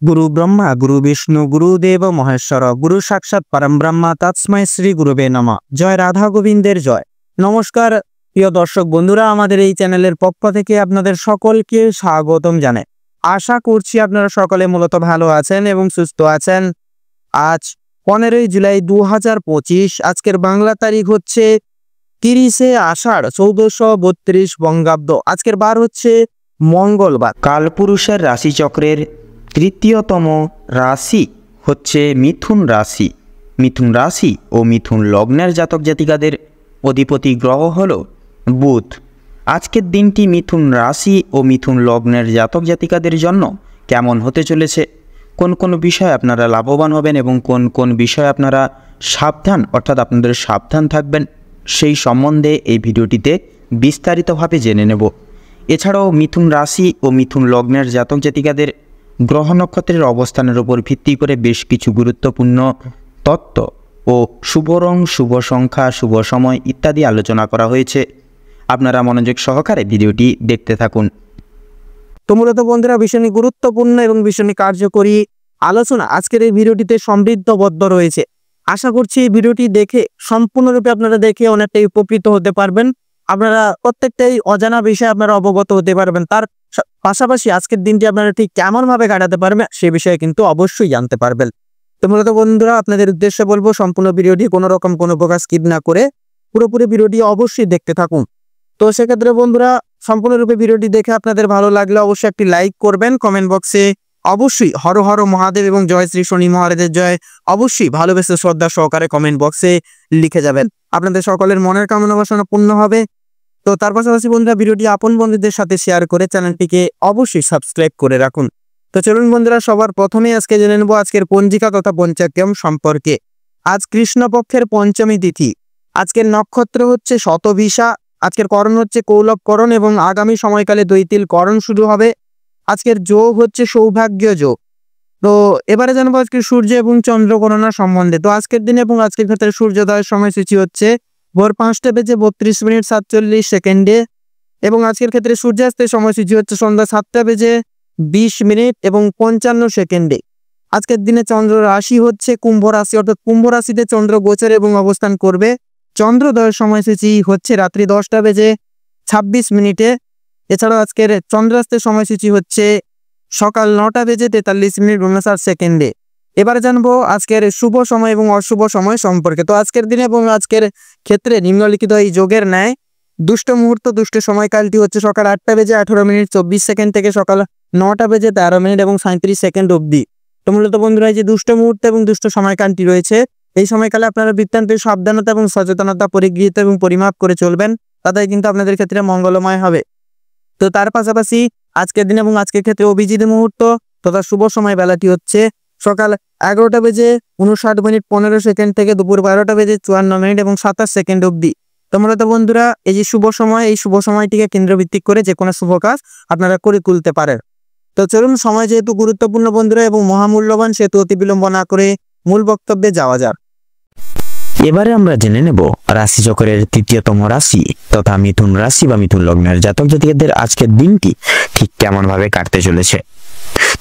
গুরু ব্রহ্মা গুরু বিষ্ণু গুরুদেব মহেশ্বর গুরু সাক্ষাৎ পরম ব্রহ্মা তস্মৈ শ্রী গুরুবে নমঃ। জয় রাধা গোবিন্দের জয়। নমস্কার প্রিয় দর্শক বন্ধুরা, আমাদের এই চ্যানেলের পক্ষ থেকে আপনাদের সকলকে স্বাগতম জানাই। আশা করছি আপনারা সকলে মূলত ভালো আছেন এবং সুস্থ আছেন। আজ 15ই জুলাই 2025, আজকের বাংলা তারিখ হচ্ছে 30শে আষাঢ় 1432 বঙ্গাব্দ। আজকের বার হচ্ছে মঙ্গলবার। কালপুরুষের রাশিচক্রের তৃতীয়তম রাশি হচ্ছে মিথুন রাশি। মিথুন রাশি ও মিথুন লগ্নের জাতক জাতিকাদের অধিপতি গ্রহ হল বুধ। আজকের দিনটি মিথুন রাশি ও মিথুন লগ্নের জাতক জাতিকাদের জন্য কেমন হতে চলেছে, কোন কোন বিষয়ে আপনারা লাভবান হবেন এবং কোন কোন বিষয়ে আপনারা সাবধান অর্থাৎ আপনাদের সাবধান থাকবেন, সেই সম্বন্ধে এই ভিডিওটিতে বিস্তারিতভাবে জেনে নেব। এছাড়াও মিথুন রাশি ও মিথুন লগ্নের জাতক জাতিকাদের গ্রহ নক্ষত্রের অবস্থানের উপর ভিত্তি করে বেশ কিছু গুরুত্বপূর্ণ তত্ত্ব ও শুভ রং, শুভ সংখ্যা, শুভ সময় ইত্যাদি আলোচনা করা হয়েছে। আপনারা মনোযোগ সহকারে ভিডিওটি দেখতে থাকুন। তো মূলত বন্ধুরা, ভীষণই গুরুত্বপূর্ণ এবং ভীষণই কার্যকরী আলোচনা আজকের এই ভিডিওটিতে সমৃদ্ধবদ্ধ রয়েছে। আশা করছি এই ভিডিওটি দেখে সম্পূর্ণরূপে আপনারা দেখে অনেকটাই উপকৃত হতে পারবেন। আপনারা প্রত্যেকটাই অজানা বিষয়ে আপনারা অবগত হতে পারবেন। তার পাশাপাশি আজকের দিনটি আপনারা ঠিক কেমন ভাবে কাটাতে পারবেন সে বিষয়ে কিন্তু অবশ্যই জানতে পারবেন। তো মূলত বন্ধুরা, আপনাদের উদ্দেশ্যে বলবো সম্পূর্ণ ভিডিওটি কোনো রকম কোনো প্রকার স্কিপ না করে পুরোপুরি ভিডিওটি অবশ্যই দেখতে থাকুন। তো সেক্ষেত্রে বন্ধুরা, সম্পূর্ণরূপে ভিডিওটি দেখে আপনাদের ভালো লাগলে অবশ্যই একটি লাইক করবেন। কমেন্ট বক্সে অবশ্যই হর হর মহাদেব এবং জয় শ্রী শনি মহারাজের জয় অবশ্যই ভালোবেসে শ্রদ্ধা সহকারে কমেন্ট বক্সে লিখে যাবেন। আপনাদের সকলের মনের কামনা বাসনা পূর্ণ হবে। তো তার পাশাপাশি বন্ধুরা, ভিডিওটি আপন বন্ধুদের সাথে শেয়ার করে চ্যানেলটিকে অবশ্যই সাবস্ক্রাইব করে রাখুন। তো চলুন বন্ধুরা, সবার প্রথমে আজকে জেনে নেব আজকের পঞ্জিকা তথা পঞ্চাগ্রাম সম্পর্কে। আজ কৃষ্ণপক্ষের পঞ্চমী তিথি। আজকের নক্ষত্র হচ্ছে শতভিষা। আজকের করণ হচ্ছে কৌলবকরণ এবং আগামী সময়কালে দৈতিল করণ শুরু হবে। আজকের যোগ হচ্ছে সৌভাগ্য যোগ। তো এবারে জানবো আজকের সূর্য এবং চন্দ্র গণনা সম্বন্ধে। তো আজকের দিনে এবং আজকের ক্ষেত্রে সূর্যোদয়ের সময়সূচি হচ্ছে ভোর 5:32:47 এবং আজকের ক্ষেত্রে সূর্যাস্তের সময়সূচি হচ্ছে সন্ধ্যা 7:20 এবং 55 আজকের দিনে চন্দ্র রাশি হচ্ছে কুম্ভ রাশি, অর্থাৎ কুম্ভ রাশিতে চন্দ্র গোচর এবং অবস্থান করবে। চন্দ্রোদয়ের সময়সূচি হচ্ছে রাত্রি 10:26। এছাড়াও আজকের চন্দ্রাস্তের সময়সূচি হচ্ছে সকাল 9:43 এবারে জানবো আজকের শুভ সময় এবং অশুভ সময় সম্পর্কে। তো আজকের দিনে এবং আজকের ক্ষেত্রে নিম্নলিখিত এই যোগের ন্যায় দুষ্ট মুহূর্ত, দুষ্ট সময়কালটি হচ্ছে সকাল 8:18:24 থেকে সকাল 9:13 এবং 37 অবধি। তো মূলত বন্ধুরা, এই যে দুষ্ট মুহূর্ত এবং দুষ্ট সময়কালটি রয়েছে, এই সময়কালে আপনারা বৃত্তান্ত সাবধানতা এবং সচেতনতা পরিগৃহীত এবং পরিমাপ করে চলবেন, তাতে কিন্তু আপনাদের ক্ষেত্রে মঙ্গলময় হবে। তো তার পাশাপাশি আজকের দিন এবং আজকের ক্ষেত্রে অভিজিৎ মুহূর্ত তথা শুভ সময় বেলাটি হচ্ছে সকাল 11:59:15 থেকে দুপুর 12:54 এবং 27 অবধি। তোমরা তো বন্ধুরা, এই যে শুভ সময়, এই শুভ সময়টিকে কেন্দ্রভিত্তিক করে যে কোনো শুভ কাজ আপনারা করে তুলতে পারেন। তো চলুন, সময় যেহেতু গুরুত্বপূর্ণ বন্ধুরা এবং মহামূল্যবান, সেহেতু অতি বিলম্ব না করে মূল বক্তব্যে যাওয়া যাক। এবারে আমরা জেনে নেব রাশিচক্রের তৃতীয়তম রাশি তথা মিথুন রাশি বা মিথুন লগ্নের জাতক জাতিকাদের আজকের দিনটি ঠিক কেমন ভাবে কাটতে চলেছে।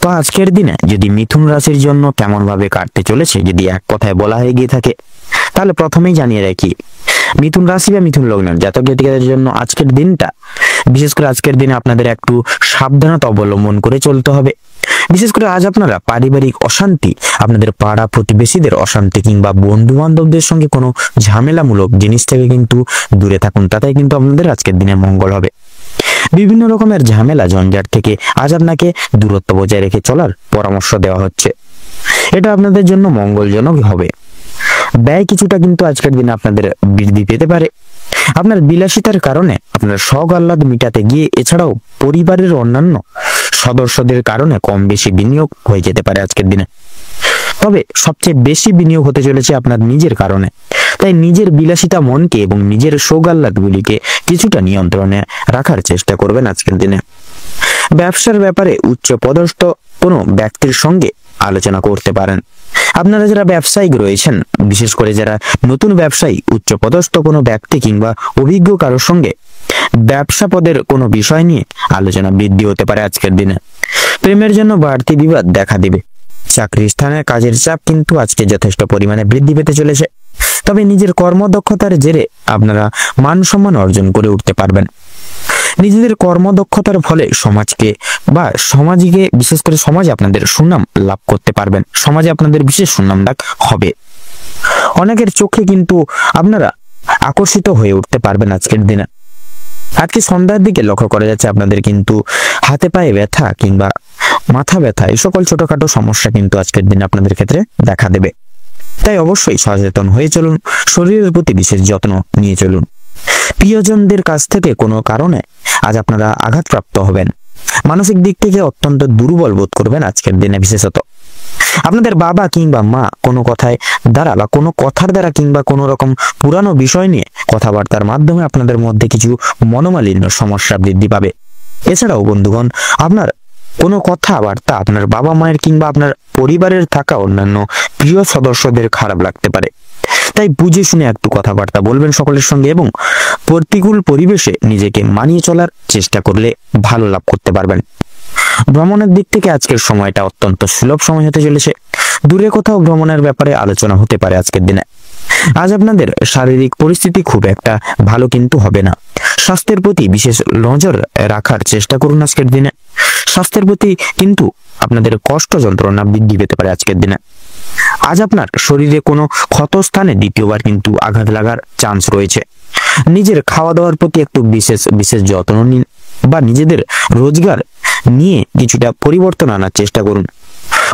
তো আজকের দিনে যদি মিথুন রাশির জন্য কেমন ভাবে কাটতে চলেছে যদি এক কথায় বলা হয়ে গিয়ে থাকে, তাহলে প্রথমেই জানিয়ে রাখি মিথুন রাশি বা মিথুন লগ্নের জাতক জাতিকাদের জন্য আজকের দিনটা, বিশেষ করে আজকের দিনে আপনাদের একটু সাবধানতা অবলম্বন করে চলতে হবে। বিশেষ করে আজ আপনারা পারিবারিক অশান্তি, আপনাদের পাড়া প্রতিবেশীদের অশান্তি কিংবা বন্ধু বান্ধবদের সঙ্গে কোনো ঝামেলামূলক জিনিস থেকে কিন্তু দূরে থাকুন, তাতে কিন্তু আপনাদের আজকের দিনে মঙ্গল হবে। বিভিন্ন রকমের ঝামেলা ঝঞ্ঝাট থেকে আজ আপনাকে দূরত্ব বজায় রেখে চলার পরামর্শ দেওয়া হচ্ছে। এটা আপনাদের জন্য মঙ্গলজনক হবে। ব্যয় কিছুটা কিন্তু আজকের দিনে আপনাদের বৃদ্ধি পেতে পারে। আপনার বিলাসিতার কারণে আপনার শখ আহ্লাদ মিটাতে গিয়ে এছাড়াও পরিবারের অন্যান্য সদস্যদের কারণে কম বেশি বিনিয়োগ হয়ে যেতে পারে আজকের দিনে। তবে সবচেয়ে বেশি বিনিয়োগ হতে চলেছে আপনার নিজের কারণে। তাই নিজের বিলাসিতা মনকে এবং নিজের শোক আহ্লাদগুলিকে কিছুটা নিয়ন্ত্রণে রাখার চেষ্টা করবেন আজকের দিনে। ব্যবসার ব্যাপারে উচ্চ পদস্থ কোনো ব্যক্তির সঙ্গে আলোচনা করতে পারেন। আপনারা যারা ব্যবসায়িক রয়েছেন, বিশেষ করে যারা নতুন ব্যবসায়ী, উচ্চপদস্থ কোনো ব্যক্তি কিংবা অভিজ্ঞ কারোর সঙ্গে ব্যবসা পদের কোনো বিষয় নিয়ে আলোচনা বৃদ্ধি হতে পারে আজকের দিনে। প্রেমের জন্য বাড়তি বিবাদ দেখা দিবে। চাকরির স্থানে কাজের চাপ কিন্তু আজকে যথেষ্ট পরিমাণে বৃদ্ধি পেতে চলেছে। তবে নিজের কর্মদক্ষতার জেরে আপনারা মান সম্মান অর্জন করে উঠতে পারবেন। নিজেদের কর্মদক্ষতার ফলে সমাজকে বা সমাজকে বিশেষ করে সমাজে আপনাদের সুনাম লাভ করতে পারবেন, সমাজে আপনাদের বিশেষ সুনাম ডাক হবে। অনেকের চোখে কিন্তু আপনারা আকর্ষিত হয়ে উঠতে পারবেন আজকের দিনে। আজকে সন্ধ্যার দিকে লক্ষ্য করা যাচ্ছে আপনাদের কিন্তু হাতে পায়ে ব্যথা কিংবা মাথা ব্যথা এই সকল ছোটখাটো সমস্যা কিন্তু আজকের দিনে আপনাদের ক্ষেত্রে দেখা দেবে। তাই অবশ্যই সচেতন হয়ে চলুন, শরীরের প্রতি বিশেষ যত্ন নিয়ে চলুন। প্রিয়জনদের কাছ থেকে কোনো কারণে আজ আপনারা আঘাতপ্রাপ্ত হবেন, মানসিক দিক থেকে অত্যন্ত দুর্বল বোধ করবেন আজকের দিনে। বিশেষত আপনাদের বাবা কিংবা মা কোনো কথার দ্বারা কিংবা কোনো রকম পুরানো বিষয় নিয়ে কথাবার্তার মাধ্যমে আপনাদের মধ্যে কিছু মনোমালিন্য সমস্যা বৃদ্ধি পাবে। এছাড়াও বন্ধুগণ, আপনার কোনো কথাবার্তা আপনার বাবা মায়ের কিংবা আপনার পরিবারের থাকা অন্যান্য প্রিয় সদস্যদের খারাপ লাগতে পারে। তাই বুঝে শুনে একটু কথাবার্তা বলবেন সকলের সঙ্গে এবং প্রতিকূল পরিবেশে নিজেকে মানিয়ে চলার চেষ্টা করলে ভালো লাভ করতে পারবেন। ভ্রমণের দিক থেকে আজকের সময়টা অত্যন্ত সুলভ সময় হতে চলেছে। দূরে কোথাও ভ্রমণের ব্যাপারে আলোচনা হতে পারে আজকের দিনে। আজ আপনাদের শারীরিক পরিস্থিতি খুব একটা ভালো কিন্তু হবে না। স্বাস্থ্যের প্রতি বিশেষ নজর রাখার চেষ্টা করুন আজকের দিনে। স্বাস্থ্যের প্রতি কিন্তু আপনাদের কষ্ট যন্ত্রণা বৃদ্ধি পেতে পারে আজকের দিনে। আজ আপনার শরীরে কোনো ক্ষত স্থানে দ্বিতীয়বার কিন্তু আঘাত লাগার চান্স রয়েছে। নিজের খাওয়া দাওয়ার প্রতি একটু বিশেষ যত্ন নিন বা নিজেদের রোজগার নিয়ে কিছুটা পরিবর্তন আনার চেষ্টা করুন।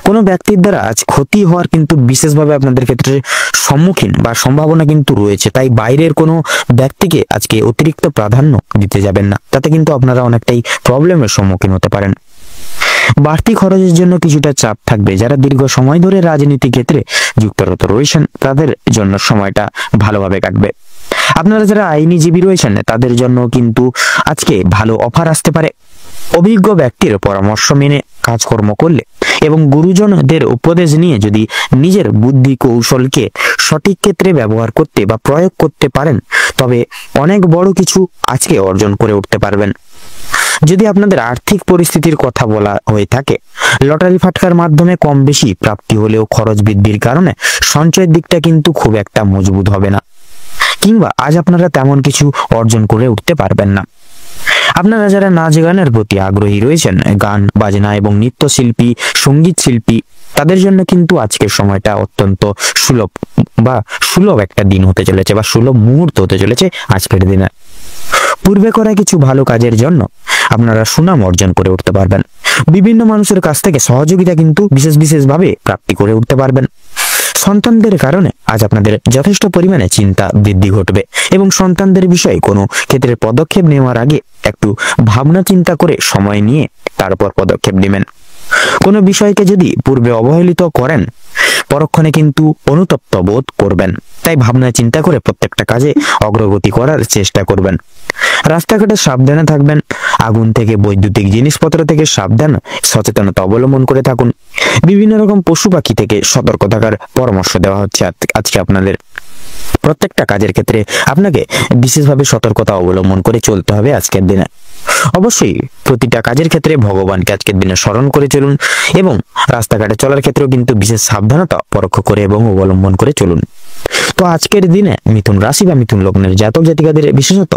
কোনো ব্যক্তির দ্বারা আজ ক্ষতি হওয়ার কিন্তু বিশেষভাবে আপনাদের ক্ষেত্রে সম্মুখীন বা সম্ভাবনা কিন্তু রয়েছে। তাই বাইরের কোনো ব্যক্তিকে আজকে অতিরিক্ত প্রাধান্য দিতে যাবেন না, তাতে কিন্তু আপনারা অনেকটাই প্রবলেমের সম্মুখীন হতে পারেন। বাড়তি খরচের জন্য কিছুটা চাপ থাকবে। যারা দীর্ঘ সময় ধরে রাজনীতি ক্ষেত্রে যুক্তরত রয়েছেন তাদের জন্য সময়টা ভালোভাবে কাটবে। আপনারা যারা আইনজীবী রয়েছেন তাদের জন্য কিন্তু আজকে ভালো অফার আসতে পারে। অভিজ্ঞ ব্যক্তির পরামর্শ মেনে কাজকর্ম করলে এবং গুরুজনদের উপদেশ নিয়ে যদি নিজের বুদ্ধি কৌশলকে সঠিক ক্ষেত্রে ব্যবহার করতে বা প্রয়োগ করতে পারেন তবে অনেক বড় কিছু আজকে অর্জন করে উঠতে পারবেন। যদি আপনাদের আর্থিক পরিস্থিতির কথা বলা হয়ে থাকে, লটারি ফাটকার মাধ্যমে কম বেশি প্রাপ্তি হলেও খরচ বৃদ্ধির কারণে সঞ্চয়ের দিকটা কিন্তু খুব একটা মজবুত হবে না, কিংবা আজ আপনারা তেমন কিছু অর্জন করে উঠতে পারবেন না। আপনারা যারা নাচ গানের প্রতি আগ্রহী রয়েছেন, গান বাজনা এবং নৃত্যশিল্পী, সঙ্গীত শিল্পী, তাদের জন্য কিন্তু আজকের সময়টা অত্যন্ত সুলভ একটা দিন হতে চলেছে বা সুলভ মুহূর্ত হতে চলেছে আজকের দিনে। পূর্বে করা কিছু ভালো কাজের জন্য আপনারা সুনাম অর্জন করে উঠতে পারবেন। বিভিন্ন মানুষের কাছ থেকে সহযোগিতা কিন্তু বিশেষভাবে প্রাপ্তি করে উঠতে পারবেন। সন্তানদের কারণে আজ আপনাদের যথেষ্ট পরিমাণে চিন্তা বৃদ্ধি ঘটবে এবং সন্তানদের বিষয়ে কোনো ক্ষেত্রে পদক্ষেপ নেওয়ার আগে একটু ভাবনা চিন্তা করে সময় নিয়ে তারপর পদক্ষেপ নেবেন। কোনো বিষয়কে যদি পূর্বে অবহেলিত করেন পরক্ষণে কিন্তু অনুতপ্ত বোধ করবেন। তাই ভাবনা চিন্তা করে প্রত্যেকটা কাজে অগ্রগতি করার চেষ্টা করবেন। রাস্তাঘাটে সাবধানে থাকবেন। আগুন থেকে বৈদ্যুতিক জিনিসপত্র থেকে সচেতনতা অবলম্বন করে থাকুন। বিভিন্ন রকম পশু পাখি থেকে সতর্ক থাকার পরামর্শ দেওয়া হচ্ছে আজকে আপনাদের। প্রত্যেকটা কাজের ক্ষেত্রে আপনাকে বিশেষভাবে সতর্কতা অবলম্বন করে চলতে হবে আজকের দিনে। অবশ্যই প্রতিটা কাজের ক্ষেত্রে ভগবানকে আজকের দিনে স্মরণ করে চলুন এবং রাস্তাঘাটে চলার ক্ষেত্রেও কিন্তু বিশেষ সাবধানতা পরোক্ষ করে এবং অবলম্বন করে চলুন। তো আজকের দিনে মিথুন রাশি বা মিথুন লগ্নের জাতক জাতিকাদের বিশেষত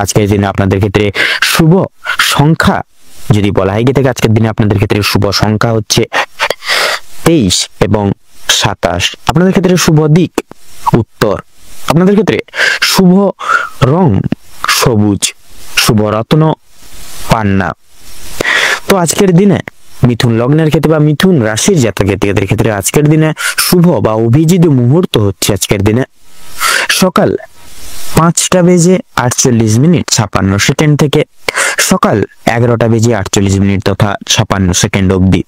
আজকের দিনে আপনাদের ক্ষেত্রে শুভ সংখ্যা যদি বলা হয় থাকে, আজকের দিনে আপনাদের ক্ষেত্রে শুভ সংখ্যা হচ্ছে 23 এবং 27। আপনাদের ক্ষেত্রে শুভ দিক উত্তর। আপনাদের ক্ষেত্রে শুভ রং সবুজ, শুভ রত্ন পান্না। তো আজকের দিনে মিথুন লগ্নের ক্ষেত্রে বা মিথুন রাশির জাতক জাতিকাদের ক্ষেত্রে আজকের দিনে শুভ বা অভিজিৎ মুহূর্ত হচ্ছে আজকের দিনে সকাল 5টা বেজে 48 মিনিট 56 সেকেন্ড থেকে সকাল 11টা বেজে 48 মিনিট তথা 56 সেকেন্ড অবধি।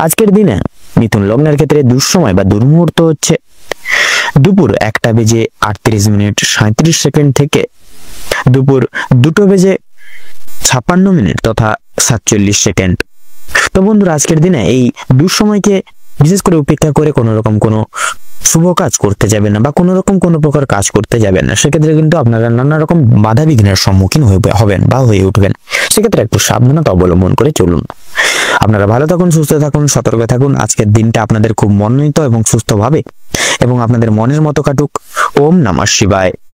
আজকের দিনে মিথুন লগ্নের ক্ষেত্রে দুঃসময় বা দুর্মুহূর্ত হচ্ছে দুপুর 1টা বেজে 38 মিনিট 37 সেকেন্ড থেকে দুপুর 2টো বেজে 56 মিনিট তথা 47 সেকেন্ড। তো বন্ধুরা আজকের দিনে এই দুঃসময়কে বিশেষ করে উপেক্ষা করে কোনো শুভ কাজ করতে যাবেন না বা কোনো প্রকার কাজ করতে যাবেন না। সেক্ষেত্রে কিন্তু আপনারা নানা রকম বাধা বিঘ্নের সম্মুখীন হবেন বা হয়ে উঠবেন। সেক্ষেত্রে একটু সাবধানতা অবলম্বন করে চলুন। আপনারা ভালো থাকুন, সুস্থ থাকুন, সতর্ক থাকুন। আজকের দিনটা আপনাদের খুব মনোনীত এবং সুস্থভাবে এবং আপনাদের মনের মতো কাটুক। ওম নমঃ শিবায়।